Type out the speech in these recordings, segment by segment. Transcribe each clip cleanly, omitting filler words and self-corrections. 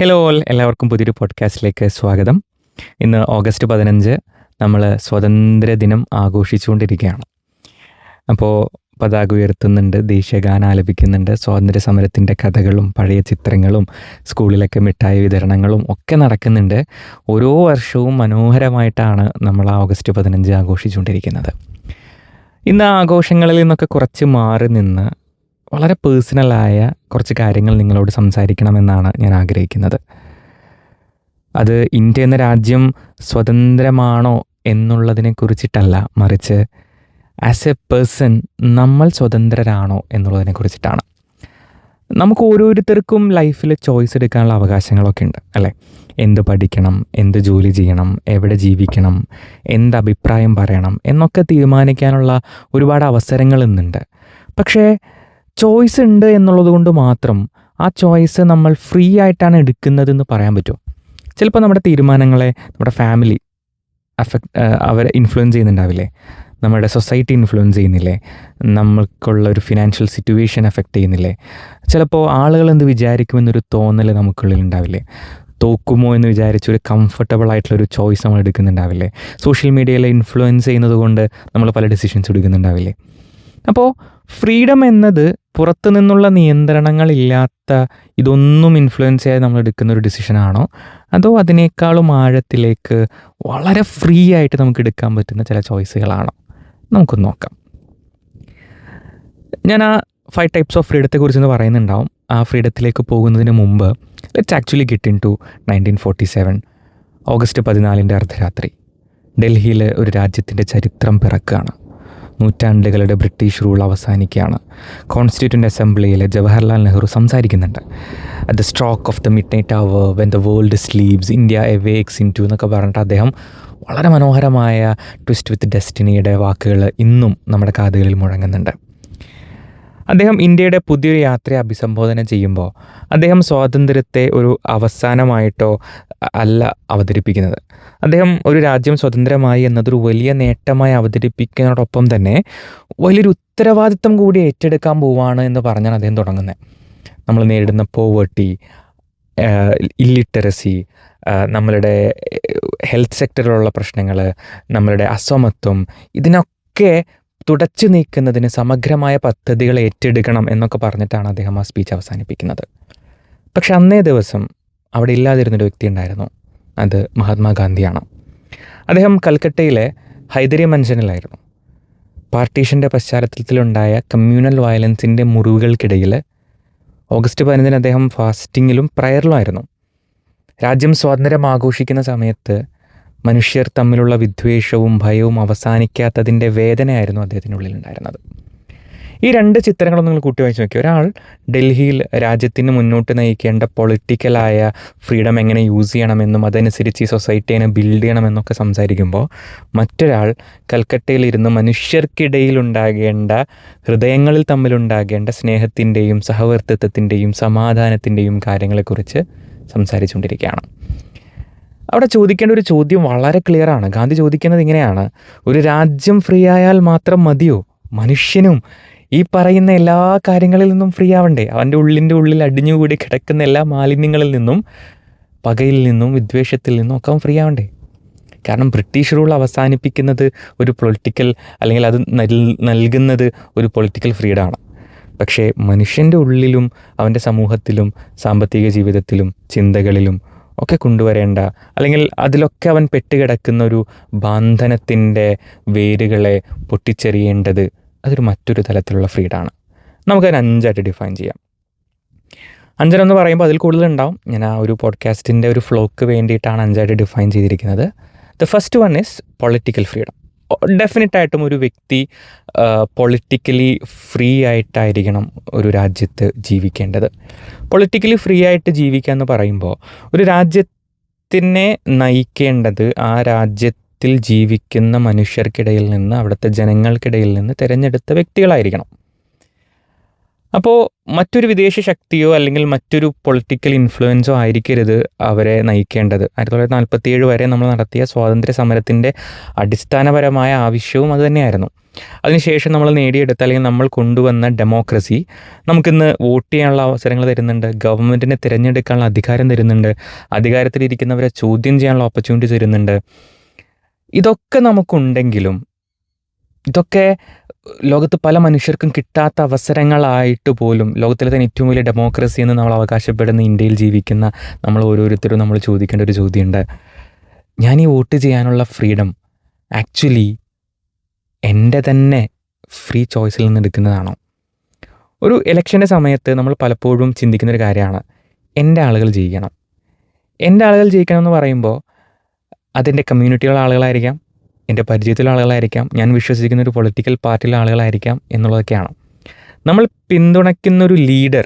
Hello all, എല്ലാവർക്കും പുതിയൊരു പോഡ്കാസ്റ്റിലേക്ക് സ്വാഗതം. ഇന്ന് ഓഗസ്റ്റ് 15 നമ്മൾ സ്വാതന്ത്ര്യദിനം ആഘോഷിച്ചുകൊണ്ടിരിക്കുകയാണ്. അപ്പോൾ പതാക ഉയർത്തുന്നുണ്ട്, ദേശീയഗാനം ആലപിക്കുന്നുണ്ട്, സ്വാതന്ത്ര്യ സമരത്തിൻ്റെ കഥകളും പഴയ ചിത്രങ്ങളും സ്കൂളിലൊക്കെ മിഠായി വിതരണങ്ങളും ഒക്കെ നടക്കുന്നുണ്ട്. ഓരോ വർഷവും മനോഹരമായിട്ടാണ് നമ്മൾ ഓഗസ്റ്റ് 15 ആഘോഷിച്ചുകൊണ്ടിരിക്കുന്നത്. ഇന്ന് ആഘോഷങ്ങളിൽ നിന്നൊക്കെ കുറച്ച് മാറി നിന്ന് വളരെ പേഴ്സണലായ കുറച്ച് കാര്യങ്ങൾ നിങ്ങളോട് സംസാരിക്കണമെന്നാണ് ഞാൻ ആഗ്രഹിക്കുന്നത്. അത് ഇന്ത്യ എന്ന രാജ്യം സ്വതന്ത്രമാണോ എന്നുള്ളതിനെ കുറിച്ചിട്ടല്ല, മറിച്ച് ആസ് എ പേഴ്സൺ നമ്മൾ സ്വതന്ത്രരാണോ എന്നുള്ളതിനെ കുറിച്ചിട്ടാണ്. നമുക്ക് ഓരോരുത്തർക്കും ലൈഫിൽ ചോയ്സ് എടുക്കാനുള്ള അവകാശങ്ങളൊക്കെ ഉണ്ട് അല്ലേ? എന്ത് പഠിക്കണം, എന്ത് ജോലി ചെയ്യണം, എവിടെ ജീവിക്കണം, എന്ത് അഭിപ്രായം പറയണം എന്നൊക്കെ തീരുമാനിക്കാനുള്ള ഒരുപാട് അവസരങ്ങൾ ഇന്നുണ്ട്. പക്ഷേ ചോയ്സ് ഉണ്ട് എന്നുള്ളത് കൊണ്ട് മാത്രം ആ ചോയ്സ് നമ്മൾ ഫ്രീ ആയിട്ടാണ് എടുക്കുന്നതെന്ന് പറയാൻ പറ്റുമോ? ചിലപ്പോൾ നമ്മുടെ തീരുമാനങ്ങളെ നമ്മുടെ ഫാമിലി അവരെ ഇൻഫ്ലുവൻസ് ചെയ്യുന്നുണ്ടാവില്ലേ? നമ്മുടെ സൊസൈറ്റി ഇൻഫ്ലുവൻസ് ചെയ്യുന്നില്ലേ? നമ്മൾക്കുള്ള ഒരു ഫിനാൻഷ്യൽ സിറ്റുവേഷൻ എഫക്റ്റ് ചെയ്യുന്നില്ലേ? ചിലപ്പോൾ ആളുകൾ എന്ത് വിചാരിക്കുമെന്നൊരു തോന്നൽ നമുക്കുള്ളിൽ ഉണ്ടാവില്ലേ? തോക്കുമോ എന്ന് വിചാരിച്ചൊരു കംഫർട്ടബിൾ ആയിട്ടുള്ളൊരു ചോയ്സ് നമ്മൾ എടുക്കുന്നുണ്ടാവില്ലേ? സോഷ്യൽ മീഡിയയിൽ ഇൻഫ്ലുവൻസ് ചെയ്യുന്നത് കൊണ്ട് നമ്മൾ പല ഡിസിഷൻസ് എടുക്കുന്നുണ്ടാവില്ലേ? അപ്പോൾ ഫ്രീഡം എന്നത് പുറത്തു നിന്നുള്ള നിയന്ത്രണങ്ങളില്ലാത്ത, ഇതൊന്നും ഇൻഫ്ലുവൻസ് ചെയ്യാതെ നമ്മൾ എടുക്കുന്ന ഒരു ഡിസിഷനാണോ, അതോ അതിനേക്കാളും ആഴത്തിലേക്ക് വളരെ ഫ്രീ ആയിട്ട് നമുക്ക് എടുക്കാൻ പറ്റുന്ന ചില ചോയ്സുകളാണോ? നമുക്കൊന്ന് നോക്കാം. ഞാൻ ആ 5 types ഓഫ് ഫ്രീഡത്തെക്കുറിച്ചൊന്ന് പറയുന്നുണ്ടാവും. ആ ഫ്രീഡത്തിലേക്ക് പോകുന്നതിന് മുമ്പ് let's actually get into 1947 August 14 അർദ്ധരാത്രി. ഡൽഹിയിൽ ഒരു രാജ്യത്തിൻ്റെ ചരിത്രം പിറക്കുകയാണ്. നൂറ്റാണ്ടുകളുടെ ബ്രിട്ടീഷ് റൂൾ അവസാനിക്കുകയാണ്. കോൺസ്റ്റിറ്റ്യൂവൻ്റ് അസംബ്ലിയിൽ ജവഹർലാൽ നെഹ്റു സംസാരിക്കുന്നുണ്ട്. At the stroke of the midnight hour when the world sleeps India awakes in to എന്നൊക്കെ പറഞ്ഞിട്ട് അദ്ദേഹം വളരെ മനോഹരമായ ട്വിസ്റ്റ് വിത്ത് ഡെസ്റ്റിനിയുടെ വാക്കുകൾ ഇന്നും നമ്മുടെ കാതുകളിൽ മുഴങ്ങുന്നുണ്ട്. അദ്ദേഹം ഇന്ത്യയുടെ പുതിയൊരു യാത്രയെ അഭിസംബോധന ചെയ്യുമ്പോൾ അദ്ദേഹം സ്വാതന്ത്ര്യത്തെ ഒരു അവസാനമായിട്ടോ അല്ല അവതരിപ്പിക്കുന്നത്. അദ്ദേഹം ഒരു രാജ്യം സ്വതന്ത്രമായി എന്നതൊരു വലിയ നേട്ടമായി അവതരിപ്പിക്കുന്നതോടൊപ്പം തന്നെ വലിയൊരു ഉത്തരവാദിത്തം കൂടി ഏറ്റെടുക്കാൻ പോവുകയാണ് എന്ന് പറഞ്ഞാണ് അദ്ദേഹം തുടങ്ങുന്നത്. നമ്മൾ നേരിടുന്ന പോവർട്ടി, ഇല്ലിറ്ററസി, നമ്മളുടെ ഹെൽത്ത് സെക്ടറിലുള്ള പ്രശ്നങ്ങൾ, നമ്മളുടെ അസമത്വം, ഇതിനൊക്കെ തുടച്ചു നീക്കുന്നതിന് സമഗ്രമായ പദ്ധതികൾ ഏറ്റെടുക്കണം എന്നൊക്കെ പറഞ്ഞിട്ടാണ് അദ്ദേഹം ആ സ്പീച്ച് അവസാനിപ്പിക്കുന്നത്. പക്ഷെ അന്നേ ദിവസം അവിടെ ഇല്ലാതിരുന്നൊരു വ്യക്തി ഉണ്ടായിരുന്നു. അത് മഹാത്മാഗാന്ധിയാണ്. അദ്ദേഹം കൽക്കട്ടയിലെ ഹൈദരി മൻഷനിലായിരുന്നു. പാർട്ടീഷൻ്റെ പശ്ചാത്തലത്തിലുണ്ടായ കമ്മ്യൂണൽ വയലൻസിൻ്റെ മുറിവുകൾക്കിടയിൽ ഓഗസ്റ്റ് 15 അദ്ദേഹം ഫാസ്റ്റിങ്ങിലും പ്രയറിലുമായിരുന്നു. രാജ്യം സ്വാതന്ത്ര്യം ആഘോഷിക്കുന്ന സമയത്ത് മനുഷ്യർ തമ്മിലുള്ള വിദ്വേഷവും ഭയവും അവസാനിക്കാത്തതിൻ്റെ വേദനയായിരുന്നു അദ്ദേഹത്തിനുള്ളിൽ ഉണ്ടായിരുന്നത്. ഈ 2 ചിത്രങ്ങളൊന്നും നിങ്ങൾ കൂട്ടി വായിച്ച് നോക്കി. ഒരാൾ ഡൽഹിയിൽ രാജ്യത്തിന് മുന്നോട്ട് നയിക്കേണ്ട പൊളിറ്റിക്കലായ ഫ്രീഡം എങ്ങനെ യൂസ് ചെയ്യണമെന്നും അതനുസരിച്ച് ഈ സൊസൈറ്റിയെ ബിൽഡ് ചെയ്യണമെന്നൊക്കെ സംസാരിക്കുമ്പോൾ, മറ്റൊരാൾ കൽക്കട്ടയിലിരുന്ന് മനുഷ്യർക്കിടയിൽ ഉണ്ടാകേണ്ട, ഹൃദയങ്ങളിൽ തമ്മിലുണ്ടാകേണ്ട സ്നേഹത്തിൻ്റെയും സഹവർത്തിത്വത്തിൻ്റെയും സമാധാനത്തിൻ്റെയും കാര്യങ്ങളെക്കുറിച്ച് സംസാരിച്ചുകൊണ്ടിരിക്കുകയാണ്. അവിടെ ചോദിക്കേണ്ട ഒരു ചോദ്യം വളരെ ക്ലിയറാണ്. ഗാന്ധി ചോദിക്കുന്നത് ഇങ്ങനെയാണ്: ഒരു രാജ്യം ഫ്രീ ആയാൽ മാത്രം മതിയോ? മനുഷ്യനും ഈ പറയുന്ന എല്ലാ കാര്യങ്ങളിൽ നിന്നും ഫ്രീ ആവണ്ടേ? അവൻ്റെ ഉള്ളിൽ അടിഞ്ഞുകൂടി കിടക്കുന്ന എല്ലാ മാലിന്യങ്ങളിൽ നിന്നും, പകയിൽ നിന്നും, വിദ്വേഷത്തിൽ നിന്നും ഒക്കെ അവൻ ഫ്രീ ആവണ്ടേ? കാരണം ബ്രിട്ടീഷ് റൂൾ അവസാനിപ്പിക്കുന്നത് ഒരു പൊളിറ്റിക്കൽ, അല്ലെങ്കിൽ അത് നൽകുന്നത് ഒരു പൊളിറ്റിക്കൽ ഫ്രീഡമാണ്. പക്ഷേ മനുഷ്യൻ്റെ ഉള്ളിലും അവൻ്റെ സമൂഹത്തിലും സാമ്പത്തിക ജീവിതത്തിലും ചിന്തകളിലും ഒക്കെ കൊണ്ടുവരേണ്ട, അല്ലെങ്കിൽ അതിലൊക്കെ അവൻ പെട്ടുകിടക്കുന്ന ഒരു ബന്ധനത്തിൻ്റെ വേരുകളെ പൊട്ടിച്ചെറിയേണ്ടത്, അതൊരു മറ്റൊരു തലത്തിലുള്ള ഫ്രീഡമാണ്. നമുക്കതിന് 5ആയിട്ട് ഡിഫൈൻ ചെയ്യാം. 5 പറയുമ്പോൾ അതിൽ കൂടുതലുണ്ടാവും. ഞാൻ ആ ഒരു പോഡ്കാസ്റ്റിൻ്റെ ഒരു ഫ്ലോക്ക് വേണ്ടിയിട്ടാണ് 5ആയിട്ട് ഡിഫൈൻ ചെയ്തിരിക്കുന്നത്. The first one is political freedom. ഡെഫിനറ്റായിട്ടും ഒരു വ്യക്തി പൊളിറ്റിക്കലി ഫ്രീ ആയിട്ടായിരിക്കണം ഒരു രാജ്യത്ത് ജീവിക്കേണ്ടത്. പൊളിറ്റിക്കലി ഫ്രീ ആയിട്ട് ജീവിക്കുക എന്ന് പറയുമ്പോൾ ഒരു രാജ്യത്തിനെ നയിക്കേണ്ടത് ആ രാജ്യത്തിൽ ജീവിക്കുന്ന മനുഷ്യർക്കിടയിൽ നിന്ന്, അവിടുത്തെ ജനങ്ങൾക്കിടയിൽ നിന്ന് തിരഞ്ഞെടുത്ത വ്യക്തികളായിരിക്കണം. അപ്പോൾ മറ്റൊരു വിദേശ ശക്തിയോ അല്ലെങ്കിൽ മറ്റൊരു പൊളിറ്റിക്കൽ ഇൻഫ്ലുവൻസോ ആയിരിക്കരുത് അവരെ നയിക്കേണ്ടത്. 1947 വരെ നമ്മൾ നടത്തിയ സ്വാതന്ത്ര്യ സമരത്തിൻ്റെ അടിസ്ഥാനപരമായ ആവശ്യവും അതുതന്നെയായിരുന്നു. അതിനുശേഷം നമ്മൾ നേടിയെടുത്ത അല്ലെങ്കിൽ നമ്മൾ കൊണ്ടുവന്ന ഡെമോക്രസി നമുക്കിന്ന് വോട്ട് ചെയ്യാനുള്ള അവസരങ്ങൾ തരുന്നുണ്ട്, ഗവൺമെൻറ്റിനെ തിരഞ്ഞെടുക്കാനുള്ള അധികാരം തരുന്നുണ്ട്, അധികാരത്തിലിരിക്കുന്നവരെ ചോദ്യം ചെയ്യാനുള്ള ഓപ്പർച്യൂണിറ്റി തരുന്നുണ്ട്. ഇതൊക്കെ നമുക്കുണ്ടെങ്കിലും ഇതൊക്കെ ലോകത്ത് പല മനുഷ്യർക്കും കിട്ടാത്ത അവസരങ്ങളായിട്ട് പോലും ലോകത്തിലെ തന്നെ ഏറ്റവും വലിയ ഡെമോക്രസി എന്ന് നമ്മൾ അവകാശപ്പെടുന്ന ഇന്ത്യയിൽ ജീവിക്കുന്ന നമ്മൾ ഓരോരുത്തരും നമ്മൾ ചോദിക്കേണ്ട ഒരു ചോദ്യമുണ്ട്. ഞാൻ ഈ വോട്ട് ചെയ്യാനുള്ള ഫ്രീഡം ആക്ച്വലി എൻ്റെ തന്നെ ഫ്രീ ചോയ്സിൽ നിന്ന് എടുക്കുന്നതാണോ? ഒരു ഇലക്ഷൻ്റെ സമയത്ത് നമ്മൾ പലപ്പോഴും ചിന്തിക്കുന്നൊരു കാര്യമാണ്, എൻ്റെ ആളുകൾ ജയിക്കണം. എൻ്റെ ആളുകൾ ജയിക്കണം എന്ന് പറയുമ്പോൾ അതെൻ്റെ കമ്മ്യൂണിറ്റിയിലുള്ള ആളുകളായിരിക്കാം, എൻ്റെ പരിചയത്തിലുള്ള ആളുകളായിരിക്കാം, ഞാൻ വിശ്വസിക്കുന്ന ഒരു പൊളിറ്റിക്കൽ പാർട്ടിയിലെ ആളുകളായിരിക്കാം എന്നുള്ളതൊക്കെയാണ്. നമ്മൾ പിന്തുണയ്ക്കുന്നൊരു ലീഡർ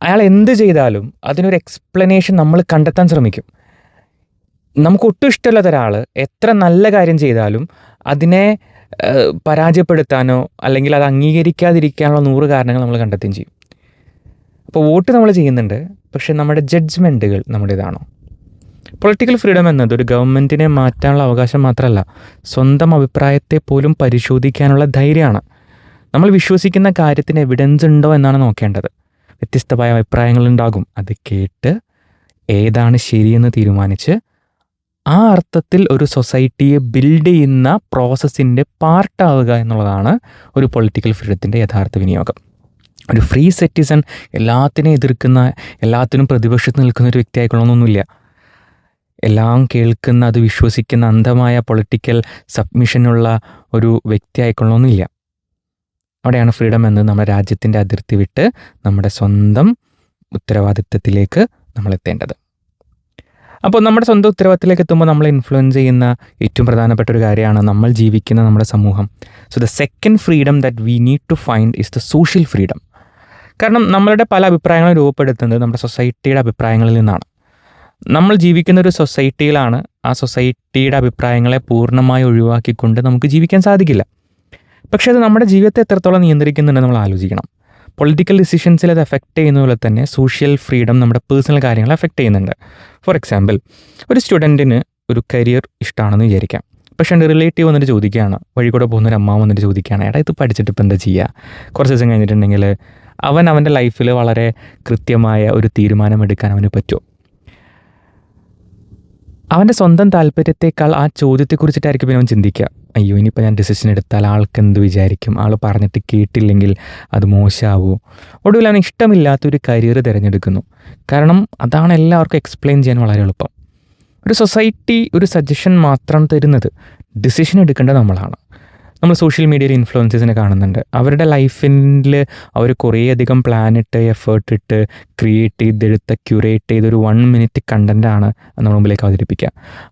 അയാൾ എന്ത് ചെയ്താലും അതിനൊരു എക്സ്പ്ലനേഷൻ നമ്മൾ കണ്ടെത്താൻ ശ്രമിക്കും. നമുക്ക് ഒട്ടും ഇഷ്ടമില്ലാത്ത ഒരാൾ എത്ര നല്ല കാര്യം ചെയ്താലും അതിനെ പരാജയപ്പെടുത്താനോ അല്ലെങ്കിൽ അത് അംഗീകരിക്കാതിരിക്കാനുള്ള 100 കാരണങ്ങൾ നമ്മൾ കണ്ടെത്തുകയും ചെയ്യും. അപ്പോൾ വോട്ട് നമ്മൾ ചെയ്യുന്നുണ്ട്, പക്ഷേ നമ്മുടെ ജഡ്ജ്മെൻറ്റുകൾ നമ്മുടേതാണോ? പൊളിറ്റിക്കൽ ഫ്രീഡം എന്നത് ഒരു ഗവൺമെൻറ്റിനെ മാറ്റാനുള്ള അവകാശം മാത്രമല്ല, സ്വന്തം അഭിപ്രായത്തെ പോലും പരിശോധിക്കാനുള്ള ധൈര്യമാണ്. നമ്മൾ വിശ്വസിക്കുന്ന കാര്യത്തിന് എവിഡൻസ് ഉണ്ടോ എന്നാണ് നോക്കേണ്ടത്. വ്യത്യസ്തമായ അഭിപ്രായങ്ങളുണ്ടാകും, അത് കേട്ട് ഏതാണ് ശരിയെന്ന് തീരുമാനിച്ച് ആ അർത്ഥത്തിൽ ഒരു സൊസൈറ്റിയെ ബിൽഡ് ചെയ്യുന്ന പ്രോസസ്സിൻ്റെ പാർട്ടാവുക എന്നുള്ളതാണ് ഒരു പൊളിറ്റിക്കൽ ഫ്രീഡത്തിൻ്റെ യഥാർത്ഥ വിനിയോഗം. ഒരു ഫ്രീ സിറ്റിസൺ എല്ലാത്തിനെയും എതിർക്കുന്ന, എല്ലാത്തിനും പ്രതിപക്ഷത്ത് നിൽക്കുന്ന ഒരു വ്യക്തി ആയിക്കൊള്ളണമെന്നൊന്നുമില്ല. എല്ലാം കേൾക്കുന്ന, അത് വിശ്വസിക്കുന്ന അന്ധമായ പൊളിറ്റിക്കൽ സബ്മിഷനുള്ള ഒരു വ്യക്തി ആയിക്കൊള്ളണമെന്നില്ല. അവിടെയാണ് ഫ്രീഡം എന്ന് നമ്മുടെ രാജ്യത്തിൻ്റെ അതിർത്തി വിട്ട് നമ്മുടെ സ്വന്തം ഉത്തരവാദിത്തത്തിലേക്ക് നമ്മൾ എത്തേണ്ടത്. അപ്പോൾ നമ്മുടെ സ്വന്തം ഉത്തരവാദിത്തത്തിലേക്ക് എത്തുമ്പോൾ നമ്മൾ ഇൻഫ്ലുവൻസ് ചെയ്യുന്ന ഏറ്റവും പ്രധാനപ്പെട്ട ഒരു കാര്യമാണ് നമ്മൾ ജീവിക്കുന്ന നമ്മുടെ സമൂഹം. So the second freedom that we need to find is the social freedom. കാരണം നമ്മളുടെ പല അഭിപ്രായങ്ങളും രൂപപ്പെടുത്തുന്നത് നമ്മുടെ സൊസൈറ്റിയുടെ അഭിപ്രായങ്ങളിൽ നിന്നാണ്. നമ്മൾ ജീവിക്കുന്ന ഒരു സൊസൈറ്റിയിലാണ്. ആ സൊസൈറ്റിയുടെ അഭിപ്രായങ്ങളെ പൂർണ്ണമായി ഒഴിവാക്കിക്കൊണ്ട് നമുക്ക് ജീവിക്കാൻ സാധിക്കില്ല. പക്ഷേ അത് നമ്മുടെ ജീവിതത്തെ എത്രത്തോളം നിയന്ത്രിക്കുന്നുണ്ടെന്ന് നമ്മൾ ആലോചിക്കണം. പൊളിറ്റിക്കൽ ഡിസിഷൻസിൽ അത് എഫക്റ്റ് ചെയ്യുന്ന പോലെ തന്നെ സോഷ്യൽ ഫ്രീഡം നമ്മുടെ പേഴ്സണൽ കാര്യങ്ങളെ എഫക്റ്റ് ചെയ്യുന്നുണ്ട്. ഫോർ എക്സാമ്പിൾ, ഒരു സ്റ്റുഡൻറ്റിന് ഒരു കരിയർ ഇഷ്ടമാണെന്ന് വിചാരിക്കാം. പക്ഷേ എൻ്റെ റിലേറ്റീവ് വന്നിട്ട് ചോദിക്കുകയാണ്, വഴി കൂടെ പോകുന്നൊരു അമ്മ വന്നിട്ട് ചോദിക്കുകയാണ്, എടാ ഇത് പഠിച്ചിട്ട് ഇപ്പം എന്താ ചെയ്യുക? കുറച്ച് ദിവസം കഴിഞ്ഞിട്ടുണ്ടെങ്കിൽ അവൻ്റെ ലൈഫിൽ വളരെ കൃത്യമായ ഒരു തീരുമാനമെടുക്കാൻ അവന് പറ്റുമോ? അവൻ്റെ സ്വന്തം താല്പര്യത്തെക്കാൾ ആ ചോദ്യത്തെക്കുറിച്ചിട്ടായിരിക്കും പിന്നെ അവൻ ചിന്തിക്കുക. അയ്യോ, ഇനിയിപ്പോൾ ഞാൻ ഡിസിഷൻ എടുത്താൽ ആൾക്ക് എന്ത് വിചാരിക്കും? ആൾ പറഞ്ഞിട്ട് കേട്ടില്ലെങ്കിൽ അത് മോശമാവുമോ? ഒടുവിൽ അവന് ഇഷ്ടമില്ലാത്തൊരു കരിയർ തിരഞ്ഞെടുക്കുന്നു. കാരണം അതാണ് എല്ലാവർക്കും എക്സ്പ്ലെയിൻ ചെയ്യാൻ വളരെ എളുപ്പം. ഒരു സൊസൈറ്റി ഒരു സജഷൻ മാത്രം തരുന്നത്, ഡിസിഷൻ എടുക്കേണ്ടത് നമ്മളാണ്. നമ്മൾ സോഷ്യൽ മീഡിയയിൽ ഇൻഫ്ലുവൻസേഴ്സിനെ കാണുന്നുണ്ട്. അവരുടെ ലൈഫിൽ അവർ കുറേയധികം പ്ലാനിട്ട് എഫേർട്ട് ഇട്ട് ക്രിയേറ്റ് ചെയ്തെടുത്ത ക്യൂറേറ്റ് ചെയ്തൊരു 1 മിനിറ്റ് കണ്ടൻറ്റാണ് നമ്മുടെ മുമ്പിലേക്ക് അവതരിപ്പിക്കുക.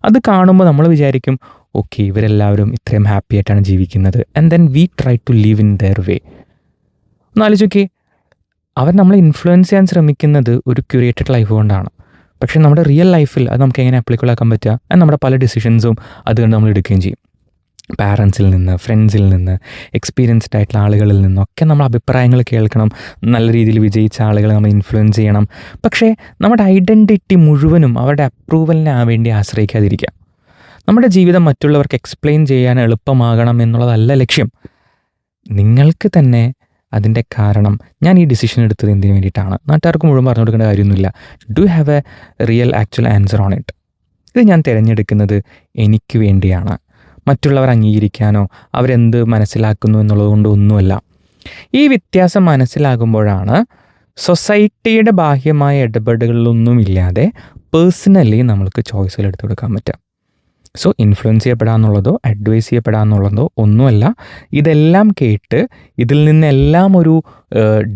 അത് കാണുമ്പോൾ നമ്മൾ വിചാരിക്കും, ഓക്കെ, ഇവരെല്ലാവരും ഇത്രയും ഹാപ്പി ആയിട്ടാണ് ജീവിക്കുന്നത്, and then we try to live in their way. ഒന്ന് ആലോചിച്ച് നോക്കി, അവർ നമ്മളെ ഇൻഫ്ലുവൻസ് ചെയ്യാൻ ശ്രമിക്കുന്നത് ഒരു ക്യൂറേറ്റഡ് ലൈഫ് കൊണ്ടാണ്. പക്ഷേ നമ്മുടെ റിയൽ ലൈഫിൽ അത് നമുക്ക് എങ്ങനെ ആപ്ലിക്കബിൾ ആക്കാൻ പറ്റുക? ആൻഡ് നമ്മുടെ പല ഡിസിഷൻസും അതുകൊണ്ട് നമ്മൾ എടുക്കുകയും ചെയ്യും. പാരൻസിൽ നിന്ന്, ഫ്രണ്ട്സിൽ നിന്ന്, എക്സ്പീരിയൻസ്ഡ് ആയിട്ടുള്ള ആളുകളിൽ നിന്നൊക്കെ നമ്മൾ അഭിപ്രായങ്ങൾ കേൾക്കണം. നല്ല രീതിയിൽ വിജയിച്ച ആളുകളെ നമ്മൾ ഇൻഫ്ലുവൻസ് ചെയ്യണം. പക്ഷേ നമ്മുടെ ഐഡൻറ്റിറ്റി മുഴുവനും അവരുടെ അപ്രൂവലിനെ വേണ്ടി ആശ്രയിക്കാതിരിക്കുക. നമ്മുടെ ജീവിതം മറ്റുള്ളവർക്ക് എക്സ്പ്ലെയിൻ ചെയ്യാൻ എളുപ്പമാകണം എന്നുള്ളതല്ല ലക്ഷ്യം. നിങ്ങൾക്ക് തന്നെ അതിൻ്റെ കാരണം, ഞാൻ ഈ ഡിസിഷൻ എടുത്തത് എന്തിനു വേണ്ടിയിട്ടാണ്, നാട്ടുകാർക്ക് മുഴുവൻ പറഞ്ഞു കൊടുക്കേണ്ട കാര്യമൊന്നുമില്ല. Do have A real actual answer on it. ഇത് ഞാൻ തിരഞ്ഞെടുക്കുന്നത് എനിക്ക് വേണ്ടിയാണ്, മറ്റുള്ളവർ അംഗീകരിക്കാനോ അവരെന്ത് മനസ്സിലാക്കുന്നു എന്നുള്ളതുകൊണ്ട് ഒന്നുമല്ല. ഈ വ്യത്യാസം മനസ്സിലാകുമ്പോഴാണ് സൊസൈറ്റിയുടെ ബാഹ്യമായ ഇടപെടലുകളൊന്നുമില്ലാതെ പേഴ്സണലി നമ്മൾക്ക് ചോയ്സുകൾ എടുത്തു കൊടുക്കാൻ പറ്റുക. സോ ഇൻഫ്ലുവൻസ് ചെയ്യപ്പെടാന്നുള്ളതോ അഡ്വൈസ് ചെയ്യപ്പെടാന്നുള്ളതോ ഒന്നുമല്ല. ഇതെല്ലാം കേട്ട് ഇതിൽ നിന്നെല്ലാം ഒരു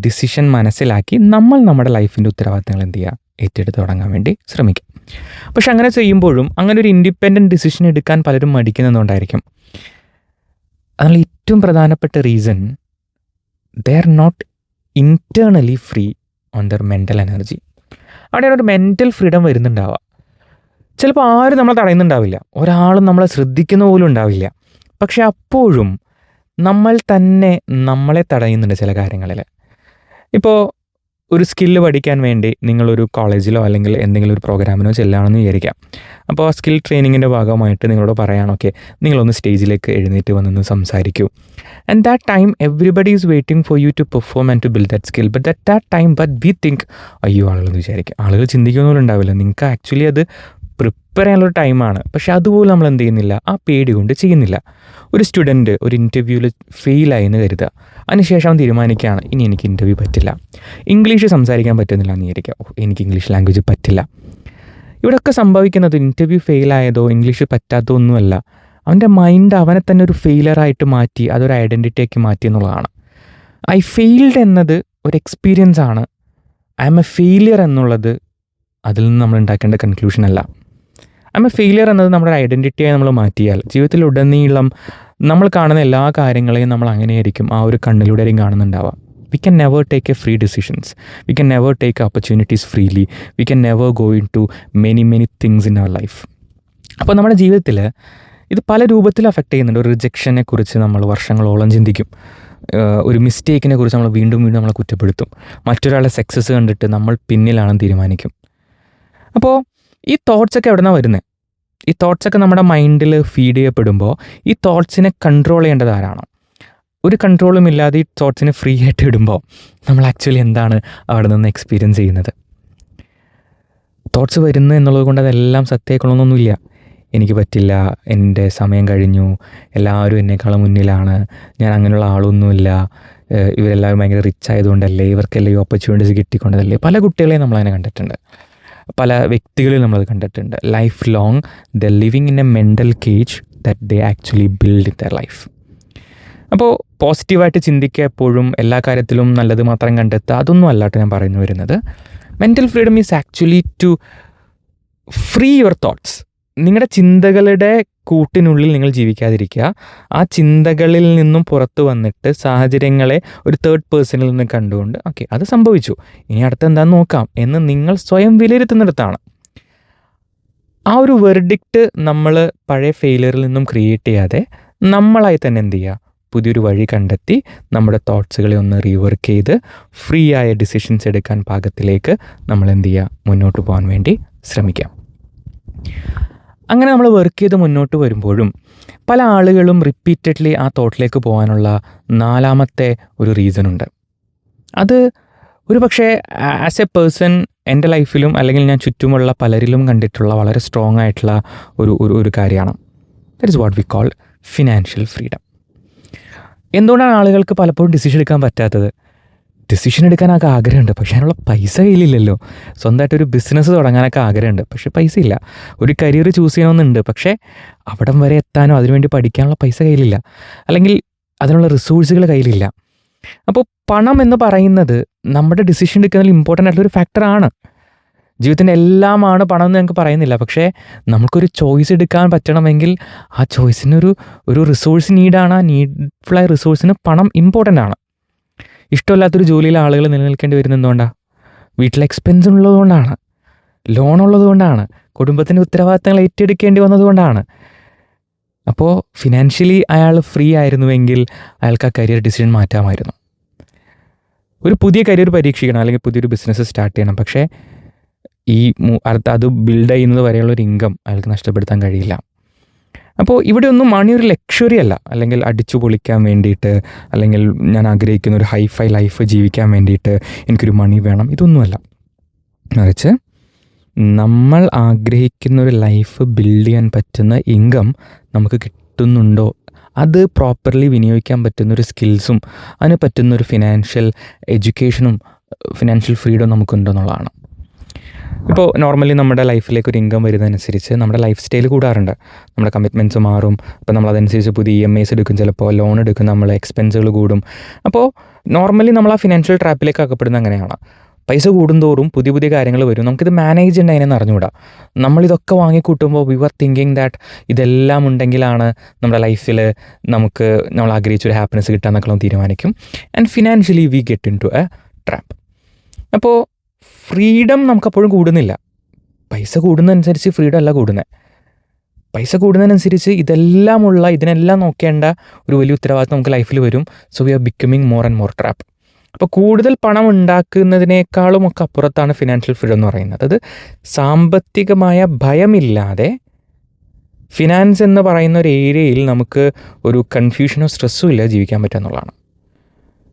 ഡിസിഷൻ മനസ്സിലാക്കി നമ്മൾ നമ്മുടെ ലൈഫിൻ്റെ ഉത്തരവാദിത്തങ്ങൾ എന്ത് ചെയ്യുക, ഏറ്റെടുത്ത് തുടങ്ങാൻ വേണ്ടി ശ്രമിക്കും. പക്ഷെ അങ്ങനെ ചെയ്യുമ്പോഴും അങ്ങനെ ഒരു ഇൻഡിപെൻഡൻറ്റ് ഡിസിഷൻ എടുക്കാൻ പലരും മടിക്കുന്നതുകൊണ്ടായിരിക്കും. അതിനുള്ള ഏറ്റവും പ്രധാനപ്പെട്ട reason, they are not internally free on their mental energy. അവിടെയാണ് ഒരു മെൻ്റൽ ഫ്രീഡം വരുന്നുണ്ടാവുക. ചിലപ്പോൾ ആരും നമ്മളെ തടയുന്നുണ്ടാവില്ല, ഒരാളും നമ്മളെ ശ്രദ്ധിക്കുന്ന പോലും ഉണ്ടാവില്ല. പക്ഷെ അപ്പോഴും നമ്മൾ തന്നെ നമ്മളെ തടയുന്നുണ്ട് ചില കാര്യങ്ങളിൽ. ഇപ്പോൾ ഒരു സ്കില്ല് പഠിക്കാൻ വേണ്ടി നിങ്ങളൊരു കോളേജിലോ അല്ലെങ്കിൽ എന്തെങ്കിലും ഒരു പ്രോഗ്രാമിനോ ചെല്ലുകയാണെന്ന് വിചാരിക്കാം. അപ്പോൾ ആ സ്കിൽ ട്രെയിനിങ്ങിൻ്റെ ഭാഗമായിട്ട് നിങ്ങളോട് പറയാൻ, ഓക്കെ, നിങ്ങളൊന്ന് സ്റ്റേജിലേക്ക് എഴുന്നേറ്റ് വന്നൊന്ന് സംസാരിക്കൂ. And that time everybody is waiting for you to perform and to build that skill. But that time we think അയ്യോ ആളുകളെന്ന് വിചാരിക്കും. ആളുകൾ ചിന്തിക്കുന്നൊന്നും ഉണ്ടാവില്ല, നിങ്ങൾക്ക് ആക്ച്വലി അത് പ്രിപ്പയർ ചെയ്യാനുള്ളൊരു ടൈമാണ്. പക്ഷെ അതുപോലും നമ്മൾ എന്ത് ചെയ്യുന്നില്ല, ആ പേടി കൊണ്ട് ചെയ്യുന്നില്ല. ഒരു സ്റ്റുഡൻറ്റ് ഒരു ഇൻ്റർവ്യൂവിൽ ഫെയിലായി എന്ന് കരുതുക. അതിനുശേഷം അവൻ തീരുമാനിക്കുകയാണ്, ഇനി എനിക്ക് ഇൻ്റർവ്യൂ പറ്റില്ല, ഇംഗ്ലീഷ് സംസാരിക്കാൻ പറ്റുന്നില്ല എന്ന് വിചാരിക്കുക. എനിക്ക് ഇംഗ്ലീഷ് ലാംഗ്വേജ് പറ്റില്ല. ഇവിടെയൊക്കെ സംഭവിക്കുന്നത് ഇൻ്റർവ്യൂ ഫെയിലായതോ ഇംഗ്ലീഷ് പറ്റാത്തോ ഒന്നുമല്ല, അവൻ്റെ മൈൻഡ് അവനെ തന്നെ ഒരു ഫെയിലറായിട്ട് മാറ്റി, അതൊരു ഐഡൻറ്റിറ്റിയാക്കി മാറ്റി എന്നുള്ളതാണ്. ഐ ഫെയിൽഡ് എന്നത് ഒരു എക്സ്പീരിയൻസ് ആണ്. ഐ ആം എ ഫെയിലിയർ എന്നുള്ളത് അതിൽ നിന്ന് നമ്മൾ ഉണ്ടാക്കേണ്ട കൺക്ലൂഷൻ അല്ല. ഐ എം എ ഫെയിലിയർ എന്നത് നമ്മുടെ ഐഡൻറ്റിറ്റിയായി നമ്മൾ മാറ്റിയാൽ ജീവിതത്തിലുടനീളം നമ്മൾ കാണുന്ന എല്ലാ കാര്യങ്ങളെയും നമ്മൾ അങ്ങനെയായിരിക്കും ആ ഒരു കണ്ണിലൂടെയും കാണുന്നുണ്ടാവുക. We can never take a free decisions, we can never take opportunities freely, we can never go in to many things in our life. അപ്പോൾ നമ്മുടെ ജീവിതത്തിൽ ഇത് പല രൂപത്തിൽ അഫക്റ്റ് ചെയ്യുന്നുണ്ട്. ഒരു റിജക്ഷനെ കുറിച്ച് നമ്മൾ വർഷങ്ങളോളം ചിന്തിക്കും. ഒരു മിസ്റ്റേക്കിനെ കുറിച്ച് നമ്മൾ വീണ്ടും നമ്മളെ കുറ്റപ്പെടുത്തും. മറ്റൊരാളുടെ സക്സസ് കണ്ടിട്ട് നമ്മൾ പിന്നിലാണെന്ന് തീരുമാനിക്കും. അപ്പോൾ ഈ തോട്ട്സൊക്കെ എവിടെ നിന്നാണ് വരുന്നത്? ഈ തോട്ട്സൊക്കെ നമ്മുടെ മൈൻഡിൽ ഫീഡ് ചെയ്യപ്പെടുമ്പോൾ ഈ തോട്ട്സിനെ കൺട്രോൾ ചെയ്യേണ്ടത് ആരാണ്? ഒരു കൺട്രോളും ഇല്ലാതെ ഈ തോട്ട്സിനെ ഫ്രീ ആയിട്ട് ഇടുമ്പോൾ നമ്മൾ ആക്ച്വലി എന്താണ് അവിടെ നിന്ന് എക്സ്പീരിയൻസ് ചെയ്യുന്നത്? തോട്ട്സ് വരുന്നു എന്നുള്ളത് കൊണ്ട് അതെല്ലാം സത്യമായിക്കൊള്ളണമെന്നൊന്നുമില്ല. എനിക്ക് പറ്റില്ല, എൻ്റെ സമയം കഴിഞ്ഞു, എല്ലാവരും എന്നെക്കാളും മുന്നിലാണ്, ഞാൻ അങ്ങനെയുള്ള ആളൊന്നുമില്ല, ഇവരെല്ലാവരും ഭയങ്കര റിച്ച് ആയതുകൊണ്ടല്ലേ, ഇവർക്കെല്ലാം ഈ ഓപ്പർച്യൂണിറ്റീസ് കിട്ടിക്കൊണ്ടതല്ലേ. പല കുട്ടികളെയും നമ്മളതിനെ കണ്ടിട്ടുണ്ട്, പല വ്യക്തികളിൽ നമ്മളത് കണ്ടിട്ടുണ്ട്. Life long the living in A mental cage that they actually build in their life. അപ്പോൾ പോസിറ്റീവായിട്ട് ചിന്തിക്കുക, എപ്പോഴും എല്ലാ കാര്യത്തിലും നല്ലത് മാത്രം കണ്ടെത്തുക, അതൊന്നും അല്ലാട്ട് ഞാൻ പറഞ്ഞു വരുന്നത്. Mental freedom is actually to free your thoughts. നിങ്ങളുടെ ചിന്തകളുടെ കൂട്ടിനുള്ളിൽ നിങ്ങൾ ജീവിക്കാതിരിക്കുക. ആ ചിന്തകളിൽ നിന്നും പുറത്തു വന്നിട്ട് സാഹചര്യങ്ങളെ ഒരു തേർഡ് പേഴ്സണിൽ നിന്ന് കണ്ടുകൊണ്ട് ഓക്കെ അത് സംഭവിച്ചു, ഇനി അടുത്ത എന്താണെന്ന് നോക്കാം എന്ന് നിങ്ങൾ സ്വയം വിലയിരുത്തുന്നിടത്താണ്. ആ ഒരു വെർഡിക്റ്റ് നമ്മൾ പഴയ ഫെയിലിയറിൽ നിന്നും ക്രിയേറ്റ് ചെയ്യാതെ നമ്മളായി തന്നെ എന്ത് ചെയ്യുക, പുതിയൊരു വഴി കണ്ടെത്തി നമ്മുടെ തോട്ട്സുകളെ ഒന്ന് റീവർക്ക് ചെയ്ത് ഫ്രീ ആയ ഡിസിഷൻസ് എടുക്കാൻ പാകത്തിലേക്ക് നമ്മൾ എന്ത് ചെയ്യുക, മുന്നോട്ട് പോകാൻ വേണ്ടി ശ്രമിക്കാം. അങ്ങനെ നമ്മൾ വർക്ക് ചെയ്ത് മുന്നോട്ട് വരുമ്പോഴും പല ആളുകളും റിപ്പീറ്റഡ്ലി ആ തോട്ടിലേക്ക് പോകാനുള്ള നാലാമത്തെ ഒരു റീസണുണ്ട്. അത് ഒരു പക്ഷേ ആസ് എ പേഴ്സൺ എൻ്റെ ലൈഫിലും അല്ലെങ്കിൽ ഞാൻ ചുറ്റുമുള്ള പലരിലും കണ്ടിട്ടുള്ള വളരെ സ്ട്രോങ് ആയിട്ടുള്ള ഒരു കാര്യമാണ്. That is what we call financial freedom. എന്തുകൊണ്ടാണ് ആളുകൾക്ക് പലപ്പോഴും ഡിസിഷൻ എടുക്കാൻ പറ്റാത്തത്? ഡിസിഷൻ എടുക്കാനൊക്കെ ആഗ്രഹമുണ്ട്, പക്ഷേ അതിനുള്ള പൈസ കയ്യിലില്ലല്ലോ. സ്വന്തമായിട്ടൊരു ബിസിനസ് തുടങ്ങാനൊക്കെ ആഗ്രഹമുണ്ട്, പക്ഷേ പൈസ ഇല്ല. ഒരു കരിയർ ചൂസ് ചെയ്യണമെന്നുണ്ട്, പക്ഷേ അവിടം വരെ എത്താനോ അതിനുവേണ്ടി പഠിക്കാനുള്ള പൈസ കയ്യിലില്ല, അല്ലെങ്കിൽ അതിനുള്ള റിസോഴ്സുകൾ കയ്യിലില്ല. അപ്പോൾ പണം എന്ന് പറയുന്നത് നമ്മുടെ ഡിസിഷൻ എടുക്കുന്നതിൽ ഇമ്പോർട്ടൻ്റ് ആയിട്ടുള്ളൊരു ഫാക്ടറാണ്. ജീവിതത്തിൻ്റെ എല്ലാമാണ് പണം എന്ന് ഞങ്ങൾക്ക് പറയുന്നില്ല, പക്ഷേ നമുക്കൊരു ചോയ്സ് എടുക്കാൻ പറ്റണമെങ്കിൽ ആ ചോയ്സിനൊരു റിസോഴ്സ് നീഡാണ്. ആ നീഡ്ഫുള്ളായ റിസോഴ്സിന് പണം ഇമ്പോർട്ടൻ്റ് ആണ്. ഇഷ്ടമില്ലാത്തൊരു ജോലിയിൽ ആളുകൾ നിലനിൽക്കേണ്ടി വരുന്നത് എന്തുകൊണ്ടാണ്? വീട്ടിൽ എക്സ്പെൻസ് ഉള്ളതുകൊണ്ടാണ്, ലോൺ ഉള്ളതുകൊണ്ടാണ്, കുടുംബത്തിൻ്റെ ഉത്തരവാദിത്തങ്ങൾ ഏറ്റെടുക്കേണ്ടി വന്നതുകൊണ്ടാണ്. അപ്പോൾ ഫിനാൻഷ്യലി അയാൾ ഫ്രീ ആയിരുന്നുവെങ്കിൽ അയാൾക്ക് ആ കരിയർ ഡിസിഷൻ മാറ്റാമായിരുന്നു. ഒരു പുതിയ കരിയർ പരീക്ഷിക്കണം, അല്ലെങ്കിൽ പുതിയൊരു ബിസിനസ് സ്റ്റാർട്ട് ചെയ്യണം, പക്ഷേ ഈ അത് ബിൽഡ് ചെയ്യുന്നത് വരെയുള്ളൊരു ഇൻകം അയാൾക്ക് നഷ്ടപ്പെടുത്താൻ കഴിയില്ല. അപ്പോൾ ഇവിടെ ഒന്നും മണി ഒരു ലക്ഷറി അല്ല, അല്ലെങ്കിൽ അടിച്ചു പൊളിക്കാൻ വേണ്ടിയിട്ട്, അല്ലെങ്കിൽ ഞാൻ ആഗ്രഹിക്കുന്ന ഒരു ഹൈഫൈ ലൈഫ് ജീവിക്കാൻ വേണ്ടിയിട്ട് എനിക്കൊരു മണി വേണം, ഇതൊന്നുമല്ല. മറിച്ച് നമ്മൾ ആഗ്രഹിക്കുന്നൊരു ലൈഫ് ബിൽഡ് ചെയ്യാൻ പറ്റുന്ന ഇൻകം നമുക്ക് കിട്ടുന്നുണ്ടോ, അത് പ്രോപ്പർലി വിനിയോഗിക്കാൻ പറ്റുന്നൊരു സ്കിൽസും അതിന് പറ്റുന്നൊരു ഫിനാൻഷ്യൽ എഡ്യൂക്കേഷനും ഫിനാൻഷ്യൽ ഫ്രീഡം നമുക്കുണ്ടോ എന്നുള്ളതാണ്. ഇപ്പോൾ നോർമലി നമ്മുടെ ലൈഫിലേക്ക് ഒരു ഇൻകം വരുന്നതനുസരിച്ച് നമ്മുടെ ലൈഫ് സ്റ്റൈൽ കൂടാറുണ്ട്, നമ്മുടെ കമ്മിറ്റ്മെൻറ്റ്സ് മാറും. അപ്പോൾ നമ്മളതനുസരിച്ച് പുതിയ EMIs എടുക്കും, ചിലപ്പോൾ ലോൺ എടുക്കും, നമ്മളെ എക്സ്പെൻസുകൾ കൂടും. അപ്പോൾ നോർമലി നമ്മൾ ആ ഫിനാൻഷ്യൽ ട്രാപ്പിലേക്ക് അകപ്പെടുന്നത് അങ്ങനെയാണ്. പൈസ കൂടുന്തോറും പുതിയ പുതിയ കാര്യങ്ങൾ വരും, നമുക്കിത് മാനേജ് ചെയ്യേണ്ടതിനെന്ന് അറിഞ്ഞുകൂടാ. നമ്മളിതൊക്കെ വാങ്ങിക്കൂട്ടുമ്പോൾ വി ആർ തിങ്കിങ് ദാറ്റ് ഇതെല്ലാം ഉണ്ടെങ്കിലാണ് നമ്മുടെ ലൈഫിൽ നമുക്ക് നമ്മൾ ആഗ്രഹിച്ചൊരു ഹാപ്പിനെസ് കിട്ടുക എന്നൊക്കെ തീരുമാനിക്കും. And financially we get into a trap. അപ്പോൾ ഫ്രീഡം നമുക്കപ്പോഴും കൂടുന്നില്ല. പൈസ കൂടുന്നതനുസരിച്ച് ഫ്രീഡം അല്ല കൂടുന്നത്. പൈസ കൂടുന്നതിനനുസരിച്ച് ഇതിനെല്ലാം നോക്കേണ്ട ഒരു വലിയ ഉത്തരവാദിത്വം നമുക്ക് ലൈഫിൽ വരും. So we are becoming more and more trap. അപ്പോൾ കൂടുതൽ പണം ഉണ്ടാക്കുന്നതിനേക്കാളും ഒക്കെ അപ്പുറത്താണ് ഫിനാൻഷ്യൽ ഫ്രീഡം എന്ന് പറയുന്നത്. അത് സാമ്പത്തികമായ ഭയമില്ലാതെ ഫിനാൻസ് എന്ന് പറയുന്ന ഒരു ഏരിയയിൽ നമുക്ക് ഒരു കൺഫ്യൂഷനോ സ്ട്രെസ്സും ഇല്ലാതെ ജീവിക്കാൻ പറ്റുക എന്നുള്ളതാണ്.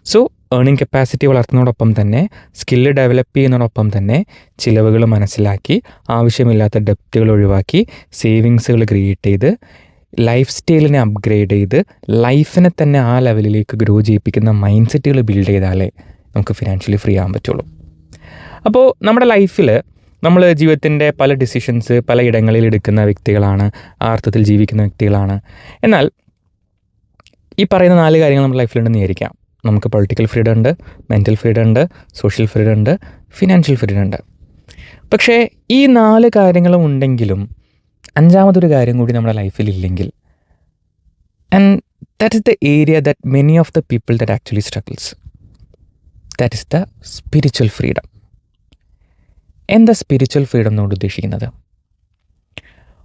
സോ ഏർണിംഗ് കപ്പാസിറ്റി വളർത്തുന്നതോടൊപ്പം തന്നെ സ്കില്ല് ഡെവലപ്പ് ചെയ്യുന്നതോടൊപ്പം തന്നെ ചിലവുകൾ മനസ്സിലാക്കി ആവശ്യമില്ലാത്ത ഡെപ്റ്റുകൾ ഒഴിവാക്കി സേവിങ്സുകൾ ക്രിയേറ്റ് ചെയ്ത് ലൈഫ് സ്റ്റൈലിനെ അപ്ഗ്രേഡ് ചെയ്ത് ലൈഫിനെ തന്നെ ആ ലെവലിലേക്ക് ഗ്രോ ചെയ്യിപ്പിക്കുന്ന മൈൻഡ് സെറ്റുകൾ ബിൽഡ് ചെയ്താലേ നമുക്ക് ഫിനാൻഷ്യലി ഫ്രീ ആകാൻ പറ്റുള്ളൂ. അപ്പോൾ നമ്മുടെ ലൈഫിൽ നമ്മൾ ജീവിതത്തിൻ്റെ പല ഡിസിഷൻസ് പല ഇടങ്ങളിൽ എടുക്കുന്ന വ്യക്തികളാണ്, ആ അർത്ഥത്തിൽ ജീവിക്കുന്ന വ്യക്തികളാണ്. എന്നാൽ ഈ പറയുന്ന 4 കാര്യങ്ങൾ നമ്മുടെ ലൈഫിലുണ്ടെന്ന് വിചാരിക്കാം. നമുക്ക് പൊളിറ്റിക്കൽ ഫ്രീഡം ഉണ്ട്, മെൻ്റൽ ഫ്രീഡം ഉണ്ട്, സോഷ്യൽ ഫ്രീഡം ഉണ്ട്, ഫിനാൻഷ്യൽ ഫ്രീഡം ഉണ്ട്. പക്ഷേ ഈ 4 കാര്യങ്ങളും ഉണ്ടെങ്കിലും 5-മതൊരു കാര്യം കൂടി നമ്മുടെ ലൈഫിൽ ഇല്ലെങ്കിൽ, and that is the area that many of the people that actually struggles, that is the spiritual freedom. എന്താ സ്പിരിച്വൽ ഫ്രീഡം എന്നോട് ഉദ്ദേശിക്കുന്നത്?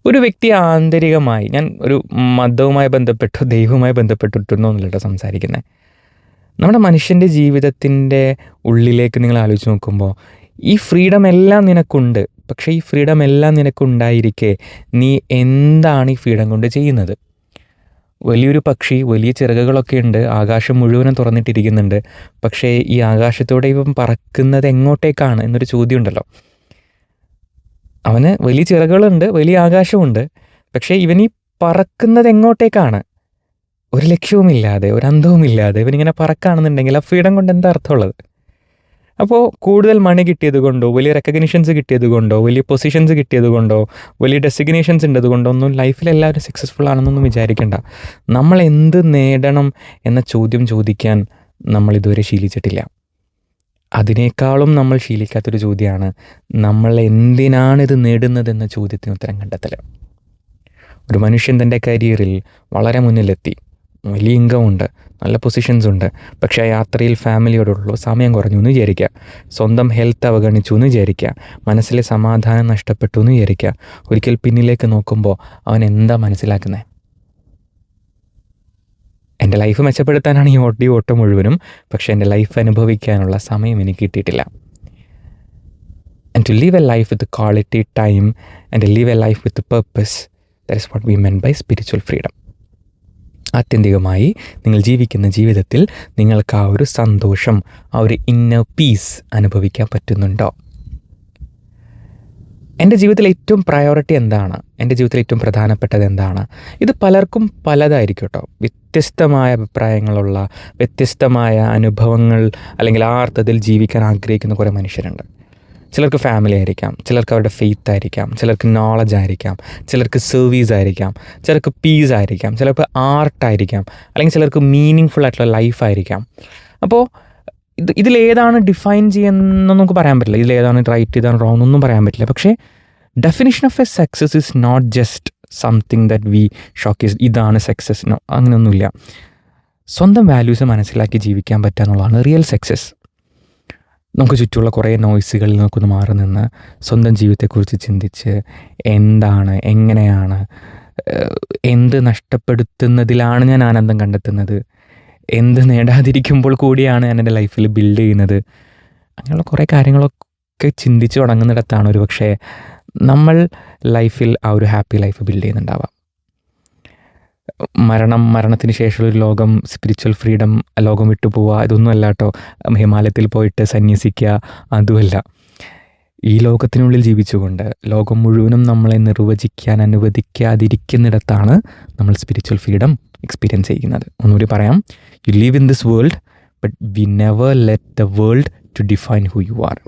ഒരു വ്യക്തി ആന്തരികമായി, ഞാൻ ഒരു മതവുമായി ബന്ധപ്പെട്ടോ ദൈവവുമായി ബന്ധപ്പെട്ടിട്ടൊന്നും അല്ലല്ലോ സംസാരിക്കുന്നത്, നമ്മുടെ മനുഷ്യൻ്റെ ജീവിതത്തിൻ്റെ ഉള്ളിലേക്ക് നിങ്ങൾ ആലോചിച്ച് നോക്കുമ്പോൾ ഈ ഫ്രീഡം എല്ലാം നിനക്കുണ്ട്. പക്ഷേ ഈ ഫ്രീഡം എല്ലാം നിനക്കുണ്ടായിരിക്കെ നീ എന്താണ് ഈ ഫ്രീഡം കൊണ്ട് ചെയ്യുന്നത്? വലിയൊരു പക്ഷി, വലിയ ചിറകുകളൊക്കെ ഉണ്ട്, ആകാശം മുഴുവനും തുറന്നിട്ടിരിക്കുന്നുണ്ട്. പക്ഷേ ഈ ആകാശത്തോടെ ഇവൻ പറക്കുന്നത് എങ്ങോട്ടേക്കാണ് എന്നൊരു ചോദ്യം ഉണ്ടല്ലോ. അവന് വലിയ ചിറകുകളുണ്ട്, വലിയ ആകാശമുണ്ട്, പക്ഷേ ഇവൻ ഈ പറക്കുന്നത് എങ്ങോട്ടേക്കാണ്? ഒരു ലക്ഷ്യവുമില്ലാതെ, ഒരു അന്തവുമില്ലാതെ ഇവനിങ്ങനെ പറക്കുകയാണെന്നുണ്ടെങ്കിൽ ആ ഫ്രീഡം കൊണ്ട് എന്താ അർത്ഥമുള്ളത്? അപ്പോൾ കൂടുതൽ മണി കിട്ടിയത് കൊണ്ടോ, വലിയ റെക്കഗ്നിഷൻസ് കിട്ടിയത് കൊണ്ടോ, വലിയ പൊസിഷൻസ് കിട്ടിയത് കൊണ്ടോ, വലിയ ഡെസിഗ്നേഷൻസ് ഉള്ളത് കൊണ്ടോ ഒന്നും ലൈഫിൽ എല്ലാവരും സക്സസ്ഫുൾ ആണെന്നൊന്നും വിചാരിക്കേണ്ട. നമ്മൾ എന്ത് നേടണം എന്ന ചോദ്യം ചോദിക്കാൻ നമ്മൾ ഇതുവരെ ശീലിച്ചിട്ടില്ല. അതിനേക്കാളും നമ്മൾ ശീലിക്കാത്തൊരു ചോദ്യമാണ് നമ്മൾ എന്തിനാണിത് നേടുന്നതെന്ന ചോദ്യത്തിന് ഉത്തരം കണ്ടെത്തൽ. ഒരു മനുഷ്യൻ തൻ്റെ കരിയറിൽ വളരെ മുന്നിലെത്തി, വലിയ ഇൻകം ഉണ്ട്, നല്ല പൊസിഷൻസ് ഉണ്ട്, പക്ഷേ ആ യാത്രയിൽ ഫാമിലിയോടുള്ള സമയം കുറഞ്ഞു എന്ന് വിചാരിക്കുക, സ്വന്തം ഹെൽത്ത് അവഗണിച്ചു എന്ന് വിചാരിക്കുക, മനസ്സിലെ സമാധാനം നഷ്ടപ്പെട്ടു എന്ന് വിചാരിക്കുക. ഒരിക്കൽ പിന്നിലേക്ക് നോക്കുമ്പോൾ അവൻ എന്താ മനസ്സിലാക്കുന്നത്? എൻ്റെ ലൈഫ് മെച്ചപ്പെടുത്താനാണ് ഈ ഓട്ടം മുഴുവനും, പക്ഷേ എൻ്റെ ലൈഫ് അനുഭവിക്കാനുള്ള സമയം എനിക്ക് കിട്ടിയിട്ടില്ല. And to live a life with quality time and live a life with purpose, that is what we mean by spiritual freedom. ആത്യന്തികമായി നിങ്ങൾ ജീവിക്കുന്ന ജീവിതത്തിൽ നിങ്ങൾക്ക് ആ ഒരു സന്തോഷം, ആ ഒരു ഇന്നർ പീസ് അനുഭവിക്കാൻ പറ്റുന്നുണ്ടോ? എൻ്റെ ജീവിതത്തിൽ ഏറ്റവും പ്രയോറിറ്റി എന്താണ്? എൻ്റെ ജീവിതത്തിൽ ഏറ്റവും പ്രധാനപ്പെട്ടത് എന്താണ്? ഇത് പലർക്കും പലതായിരിക്കും കേട്ടോ. വ്യത്യസ്തമായ അഭിപ്രായങ്ങളുള്ള, വ്യത്യസ്തമായ അനുഭവങ്ങൾ അല്ലെങ്കിൽ ആ അർത്ഥത്തിൽ ജീവിക്കാൻ ആഗ്രഹിക്കുന്ന കുറേ മനുഷ്യരുണ്ട്. ചിലർക്ക് ഫാമിലി ആയിരിക്കാം, ചിലർക്ക് അവരുടെ ഫെയ്ത്ത് ആയിരിക്കാം, ചിലർക്ക് നോളജ് ആയിരിക്കാം, ചിലർക്ക് സർവീസ് ആയിരിക്കാം, ചിലർക്ക് പീസ് ആയിരിക്കാം, ചിലർക്ക് ആർട്ടായിരിക്കാം, അല്ലെങ്കിൽ ചിലർക്ക് മീനിങ് ഫുൾ ആയിട്ടുള്ള ലൈഫായിരിക്കാം. അപ്പോൾ ഇതിലേതാണ് ഡിഫൈൻ ചെയ്യുന്നതെന്ന് നമുക്ക് പറയാൻ പറ്റില്ല. ഇതിലേതാണ് റൈറ്റ്, ഇതാണ് റോങ് ഒന്നും പറയാൻ പറ്റില്ല. പക്ഷേ definition of a success is not just something that we showcase, ഇതാണ് സക്സസ്. നോ, അങ്ങനെയൊന്നുമില്ല. സ്വന്തം വാല്യൂസ് മനസ്സിലാക്കി ജീവിക്കാൻ പറ്റുക എന്നുള്ളതാണ് റിയൽ സക്സസ്. നമുക്ക് ചുറ്റുമുള്ള കുറേ നോയ്സുകളിൽ നിന്നൊക്കെ മാറി നിന്ന് സ്വന്തം ജീവിതത്തെക്കുറിച്ച് ചിന്തിച്ച് എന്താണ്, എങ്ങനെയാണ്, എന്ത് നഷ്ടപ്പെടുത്തുന്നതിലാണ് ഞാൻ ആനന്ദം കണ്ടെത്തുന്നത്, എന്ത് നേടാതിരിക്കുമ്പോൾ കൂടിയാണ് ഞാൻ എൻ്റെ ലൈഫിൽ ബിൽഡ് ചെയ്യുന്നത്, അങ്ങനെയുള്ള കുറേ കാര്യങ്ങളൊക്കെ ചിന്തിച്ച് തുടങ്ങുന്നിടത്താണ് ഒരു പക്ഷേ നമ്മൾ ലൈഫിൽ ആ ഒരു ഹാപ്പി ലൈഫ് ബിൽഡ് ചെയ്യുന്നുണ്ടാവാം. മരണത്തിന് ശേഷമുള്ള ഒരു ലോകം, സ്പിരിച്വൽ ഫ്രീഡം, ലോകം വിട്ടു പോവുക, ഇതൊന്നും അല്ല കേട്ടോ. ഹിമാലയത്തിൽ പോയിട്ട് സന്യസിക്കുക, അതുമല്ല. ഈ ലോകത്തിനുള്ളിൽ ജീവിച്ചുകൊണ്ട് ലോകം മുഴുവനും നമ്മളെ നിർവചിക്കാൻ അനുവദിക്കാതിരിക്കുന്നിടത്താണ് നമ്മൾ സ്പിരിച്വൽ ഫ്രീഡം എക്സ്പീരിയൻസ് ചെയ്യുന്നത്. ഒന്നുകൂടി പറയാം, you live in this world but we never let the world to define who you are,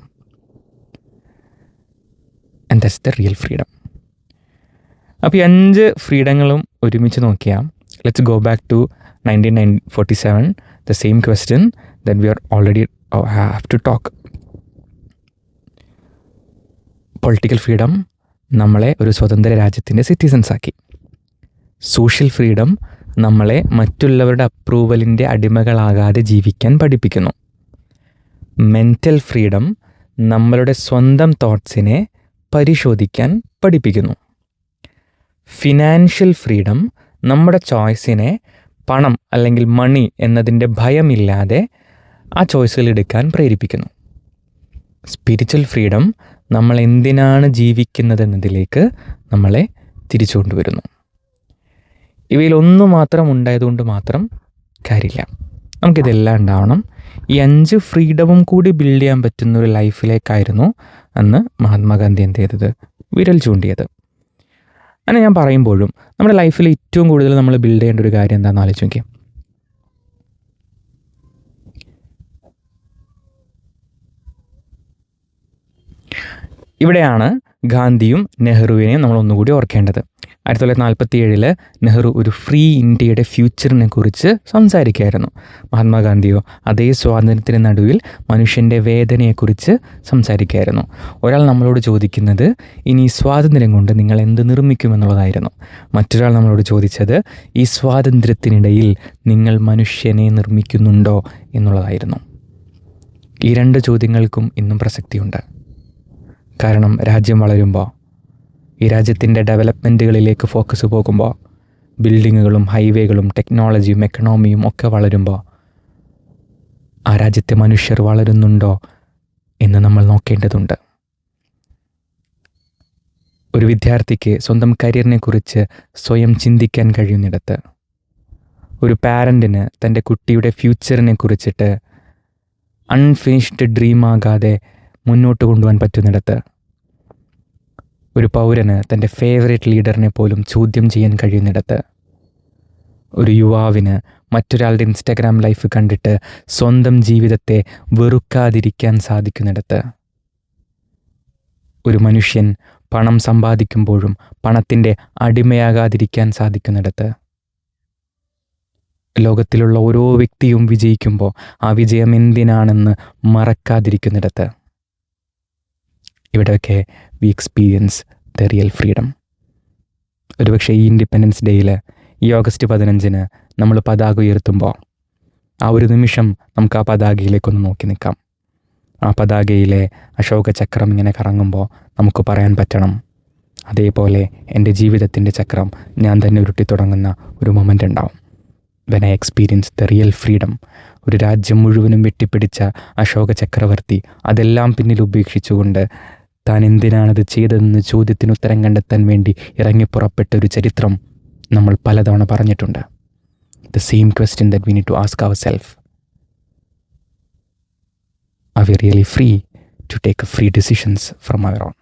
and that's the real freedom. അപ്പോൾ ഈ 5 ഫ്രീഡങ്ങളും ഒരുമിച്ച് നോക്കിയാൽ, let's go back to 1947, the same question that we are already have to talk. Political freedom നമ്മളെ ഒരു സ്വതന്ത്ര രാജ്യത്തിൻ്റെ citizens ആക്കി. സോഷ്യൽ ഫ്രീഡം നമ്മളെ മറ്റുള്ളവരുടെ അപ്രൂവലിൻ്റെ അടിമകളാകാതെ ജീവിക്കാൻ പഠിപ്പിക്കുന്നു. മെൻ്റൽ ഫ്രീഡം നമ്മളുടെ സ്വന്തം തോട്ട്സിനെ പരിശോധിക്കാൻ പഠിപ്പിക്കുന്നു. ഫിനാൻഷ്യൽ ഫ്രീഡം നമ്മുടെ ചോയ്സിനെ പണം അല്ലെങ്കിൽ മണി എന്നതിൻ്റെ ഭയമില്ലാതെ ആ ചോയ്സുകൾ എടുക്കാൻ പ്രേരിപ്പിക്കുന്നു. സ്പിരിച്വൽ ഫ്രീഡം നമ്മൾ എന്തിനാണ് ജീവിക്കുന്നതെന്നതിലേക്ക് നമ്മളെ തിരിച്ചു കൊണ്ടുവരുന്നു. ഇവയിലൊന്നു മാത്രം ഉണ്ടായതുകൊണ്ട് മാത്രം കാര്യമില്ല. നമുക്കിതെല്ലാം ഉണ്ടാവണം. ഈ 5 ഫ്രീഡവും കൂടി ബിൽഡ് ചെയ്യാൻ പറ്റുന്ന ഒരു ലൈഫിലേക്കായിരുന്നു അന്ന് മഹാത്മാഗാന്ധി എന്ത് ചെയ്തത്? വിരൽ ചൂണ്ടിയത്. അങ്ങനെ ഞാൻ പറയുമ്പോഴും നമ്മുടെ ലൈഫിൽ ഏറ്റവും കൂടുതൽ നമ്മൾ ബിൽഡ് ചെയ്യേണ്ട ഒരു കാര്യം എന്താണെന്ന് ആലോചിച്ച് നോക്കിയാൽ, ഇവിടെയാണ് ഗാന്ധിയും നെഹ്റുവിനെയും നമ്മൾ ഒന്നുകൂടി ഓർക്കേണ്ടത്. 1947 നെഹ്റു ഒരു ഫ്രീ ഇന്ത്യയുടെ ഫ്യൂച്ചറിനെ കുറിച്ച് സംസാരിക്കുകയായിരുന്നു. മഹാത്മാഗാന്ധിയോ അതേ സ്വാതന്ത്ര്യത്തിന് നടുവിൽ മനുഷ്യൻ്റെ വേദനയെക്കുറിച്ച് സംസാരിക്കുകയായിരുന്നു. ഒരാൾ നമ്മളോട് ചോദിക്കുന്നത് ഇനി ഈ സ്വാതന്ത്ര്യം കൊണ്ട് നിങ്ങൾ എന്ത് നിർമ്മിക്കുമെന്നുള്ളതായിരുന്നു. മറ്റൊരാൾ നമ്മളോട് ചോദിച്ചത് ഈ സ്വാതന്ത്ര്യത്തിനിടയിൽ നിങ്ങൾ മനുഷ്യനെ നിർമ്മിക്കുന്നുണ്ടോ എന്നുള്ളതായിരുന്നു. ഈ 2 ചോദ്യങ്ങൾക്കും ഇന്നും പ്രസക്തിയുണ്ട്. കാരണം രാജ്യം വളരുമ്പോൾ, ഈ രാജ്യത്തിൻ്റെ ഡെവലപ്മെൻറ്റുകളിലേക്ക് ഫോക്കസ് പോകുമ്പോൾ, ബിൽഡിങ്ങുകളും ഹൈവേകളും ടെക്നോളജിയും എക്കണോമിയും ഒക്കെ വളരുമ്പോൾ ആ രാജ്യത്തെ മനുഷ്യർ വളരുന്നുണ്ടോ എന്ന് നമ്മൾ നോക്കേണ്ടതുണ്ട്. ഒരു വിദ്യാർത്ഥിക്ക് സ്വന്തം കരിയറിനെ കുറിച്ച് സ്വയം ചിന്തിക്കാൻ കഴിയുന്നിടത്ത്, ഒരു പാരൻറ്റിന് തൻ്റെ കുട്ടിയുടെ ഫ്യൂച്ചറിനെ കുറിച്ചിട്ട് അൺഫിനിഷ്ഡ് ഡ്രീമാകാതെ മുന്നോട്ട് കൊണ്ടുപോകാൻ പറ്റുന്നിടത്ത്, ഒരു പൗരന് തൻ്റെ ഫേവറേറ്റ് ലീഡറിനെ പോലും ചോദ്യം ചെയ്യാൻ കഴിയുന്നിടത്ത്, ഒരു യുവാവിന് മറ്റൊരാളുടെ ഇൻസ്റ്റാഗ്രാം ലൈഫ് കണ്ടിട്ട് സ്വന്തം ജീവിതത്തെ വെറുക്കാതിരിക്കാൻ സാധിക്കുന്നിടത്ത്, ഒരു മനുഷ്യൻ പണം സമ്പാദിക്കുമ്പോഴും പണത്തിൻ്റെ അടിമയാകാതിരിക്കാൻ സാധിക്കുന്നിടത്ത്, ലോകത്തിലുള്ള ഓരോ വ്യക്തിയും വിജയിക്കുമ്പോൾ ആ വിജയം എന്തിനാണെന്ന് മറക്കാതിരിക്കുന്നിടത്ത്, ഇവിടെയൊക്കെ we experience the real freedom. ഒരുപക്ഷെ ഈ ഇൻഡിപെൻഡൻസ് ഡേയിൽ, ഈ ഓഗസ്റ്റ് 15 നമ്മൾ പതാക ഉയർത്തുമ്പോൾ ആ ഒരു നിമിഷം നമുക്ക് ആ പതാകയിലേക്കൊന്ന് നോക്കി നിൽക്കാം. ആ പതാകയിലെ അശോക ചക്രം ഇങ്ങനെ കറങ്ങുമ്പോൾ നമുക്ക് പറയാൻ പറ്റണം, അതേപോലെ എൻ്റെ ജീവിതത്തിൻ്റെ ചക്രം ഞാൻ തന്നെ ഉരുട്ടി തുടങ്ങുന്ന ഒരു മൊമെൻ്റ് ഉണ്ടാവും. When I experience the real freedom. ഒരു രാജ്യം മുഴുവനും വെട്ടിപ്പിടിച്ച അശോക ചക്രവർത്തി അതെല്ലാം പിന്നിൽ ഉപേക്ഷിച്ചുകൊണ്ട് താൻ എന്തിനാണത് ചെയ്തതെന്ന് ചോദ്യത്തിന് ഉത്തരം കണ്ടെത്താൻ വേണ്ടി ഇറങ്ങിപ്പുറപ്പെട്ട ഒരു ചരിത്രം നമ്മൾ പലതവണ പറഞ്ഞിട്ടുണ്ട്. The same question that we need to ask our self: are we really free to take free decisions from our on?